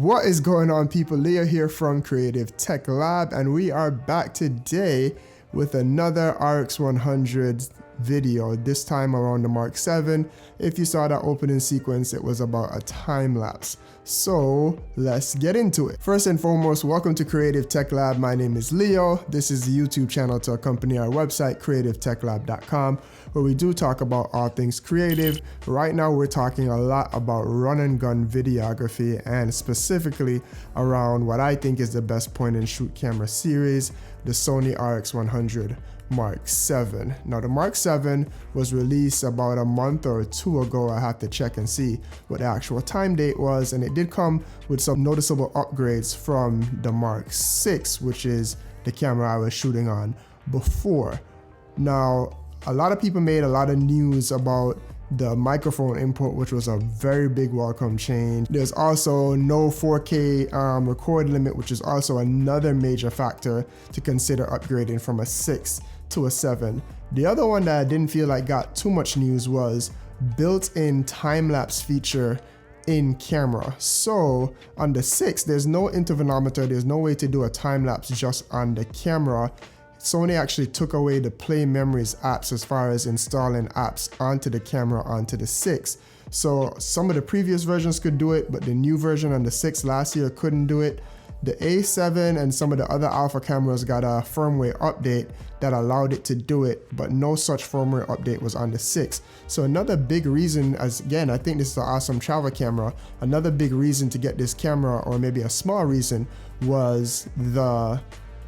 What is going on, people? Leo here from Creative Tech Lab, and we are back today with another RX100 video, this time around the Mark VII. If you saw that opening sequence, it was about a time lapse. So let's get into it. First and foremost, welcome to Creative Tech Lab. My name is Leo. This is the YouTube channel to accompany our website, creativetechlab.com, where we do talk about all things creative. Right now, we're talking a lot about run and gun videography, and specifically around what I think is the best point and shoot camera series, the Sony RX100 Mark VII. Now, the Mark VII was released about a month or two ago. I have to check and see what the actual time date was, and it did come with some noticeable upgrades from the Mark VI, which is the camera I was shooting on before. Now, a lot of people made a lot of news about the microphone input, which was a very big welcome change. There's also no 4K record limit, which is also another major factor to consider upgrading from a 6 to a 7. The other one that I didn't feel like got too much news was built-in time-lapse feature in camera. So on the 6, there's no intervalometer, there's no way to do a time-lapse just on the camera. Sony actually took away the Play Memories apps as far as installing apps onto the camera onto the 6. So some of the previous versions could do it, but the new version on the 6 last year couldn't do it. The A7 and some of the other alpha cameras got a firmware update that allowed it to do it, but no such firmware update was on the 6. So another big reason, as again, I think this is an awesome travel camera, another big reason to get this camera, or maybe a small reason, was the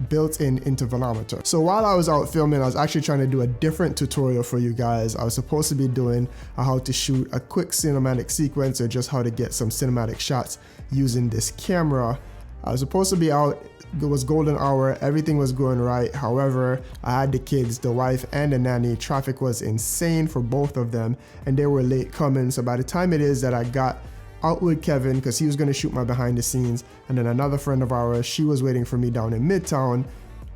built-in intervalometer. So while I was out filming, I was actually trying to do a different tutorial for you guys. I was supposed to be doing how to shoot a quick cinematic sequence, or just how to get some cinematic shots using this camera. I was supposed to be out, it was golden hour, everything was going right. However, I had the kids, the wife and the nanny. Traffic was insane for both of them, and they were late coming. So by the time it is that I got out with Kevin, because he was going to shoot my behind the scenes, and then another friend of ours, she was waiting for me down in Midtown,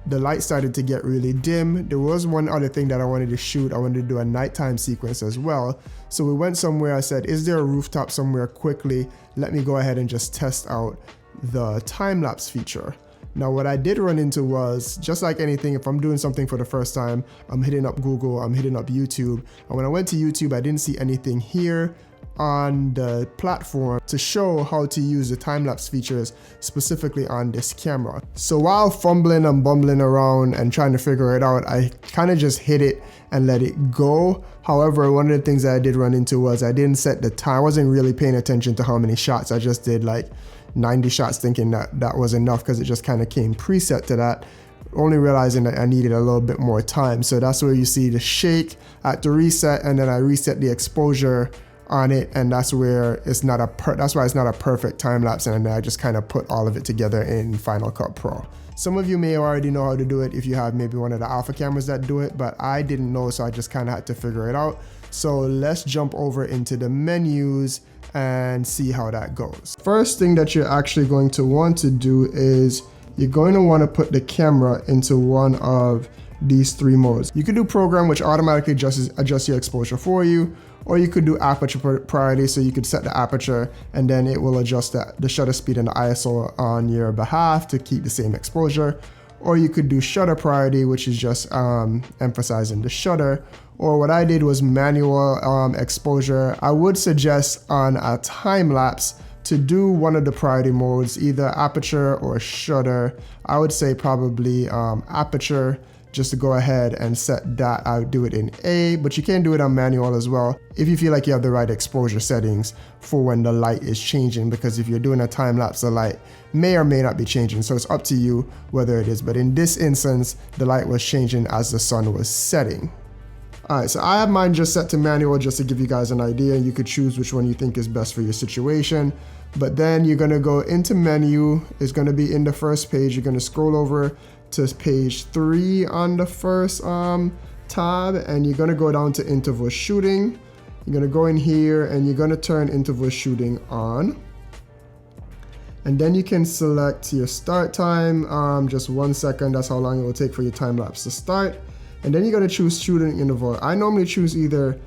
the light started to get really dim. There was one other thing that I wanted to shoot. I wanted to do a nighttime sequence as well. So we went somewhere. I said, is there a rooftop somewhere quickly? Let me go ahead and just test out the time-lapse feature. Now, what I did run into was, just like anything, if I'm doing something for the first time, I'm hitting up Google, I'm hitting up YouTube. And when I went to YouTube, I didn't see anything here on the platform to show how to use the time-lapse features specifically on this camera. So while fumbling and bumbling around and trying to figure it out, I kind of just hit it and let it go. However, one of the things that I did run into was I didn't set the time. I wasn't really paying attention to how many shots. I just did like 90 shots thinking that that was enough, because it just kind of came preset to that, only realizing that I needed a little bit more time. So that's where you see the shake at the reset, and then I reset the exposure on it, and that's where it's not that's why it's not a perfect time lapse, and then I just kind of put all of it together in Final Cut Pro. Some of you may already know how to do it if you have maybe one of the alpha cameras that do it, but I didn't know, so I just kind of had to figure it out. So let's jump over into the menus and see how that goes. First thing that you're actually going to want to do is you're going to want to put the camera into one of these three modes. You could do program, which automatically adjusts your exposure for you, or you could do aperture priority, so you could set the aperture and then it will adjust the shutter speed and the ISO on your behalf to keep the same exposure. Or you could do shutter priority, which is just emphasizing the shutter. Or what I did was manual exposure. I would suggest on a time lapse to do one of the priority modes, either aperture or shutter. I would say probably aperture, just to go ahead and set that. I would do it in A, but you can do it on manual as well if you feel like you have the right exposure settings for when the light is changing, because if you're doing a time lapse, the light may or may not be changing. So it's up to you whether it is, but in this instance, the light was changing as the sun was setting. All right, so I have mine just set to manual just to give you guys an idea. You could choose which one you think is best for your situation. But then you're gonna go into menu, it's gonna be in the first page. You're gonna scroll over to page 3 on the first tab, and you're gonna go down to interval shooting. You're gonna go in here and you're gonna turn interval shooting on. And then you can select your start time, just 1 second. That's how long it will take for your time lapse to start. And then you're gonna choose shooting interval. I normally choose either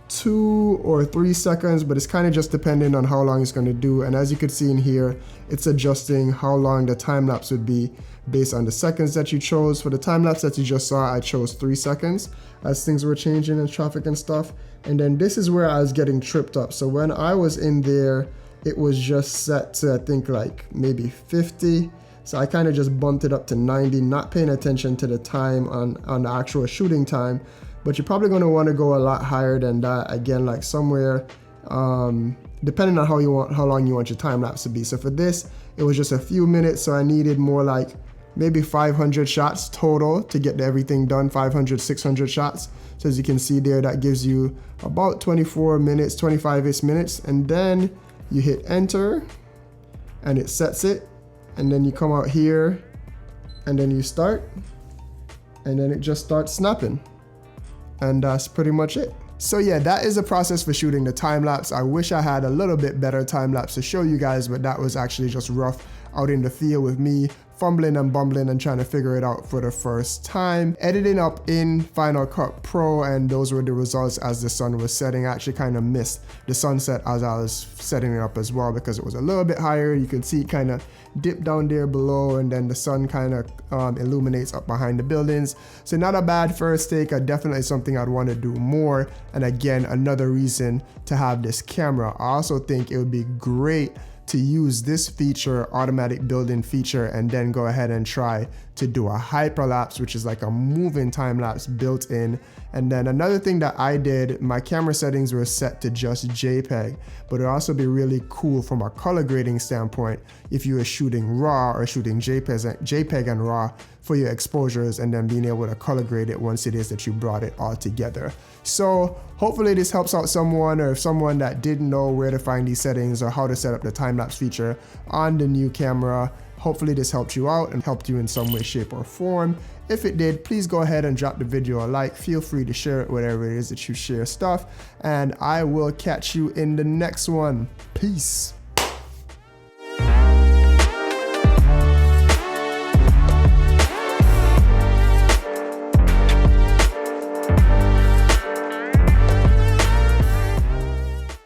2 or 3 seconds, but it's kind of just depending on how long it's going to do. And as you can see in here, it's adjusting how long the time lapse would be based on the seconds that you chose. For the time lapse that you just saw, I chose 3 seconds as things were changing in traffic and stuff. And then this is where I was getting tripped up. So when I was in there, it was just set to, I think, like maybe 50. So I kind of just bumped it up to 90, not paying attention to the time on the actual shooting time. But you're probably going to want to go a lot higher than that. Again, like somewhere, depending on how long you want your time lapse to be. So for this, it was just a few minutes. So I needed more like maybe 500 shots total to get everything done, 500, 600 shots. So as you can see there, that gives you about 24 minutes, 25-ish minutes. And then you hit enter and it sets it. And then you come out here and then you start, and then it just starts snapping. And that's pretty much it. So yeah, that is the process for shooting the time lapse. I wish I had a little bit better time lapse to show you guys, but that was actually just rough out in the field with me fumbling and bumbling and trying to figure it out for the first time. Editing up in Final Cut Pro, and those were the results as the sun was setting. I actually kind of missed the sunset as I was setting it up as well because it was a little bit higher. You could see it kind of dip down there below, and then the sun kind of illuminates up behind the buildings. So not a bad first take. Definitely something I'd want to do more. And again, another reason to have this camera. I also think it would be great to use this feature, automatic build-in feature, and then go ahead and try to do a hyperlapse, which is like a moving time lapse built in. And then another thing that I did, my camera settings were set to just JPEG, but it'd also be really cool from a color grading standpoint if you were shooting RAW or shooting JPEG and RAW for your exposures, and then being able to color grade it once it is that you brought it all together. So hopefully this helps out someone, or if someone that didn't know where to find these settings or how to set up the time-lapse feature on the new camera. Hopefully this helped you out and helped you in some way, shape, or form. If it did, please go ahead and drop the video a like. Feel free to share it, whatever it is that you share stuff, and I will catch you in the next one. Peace.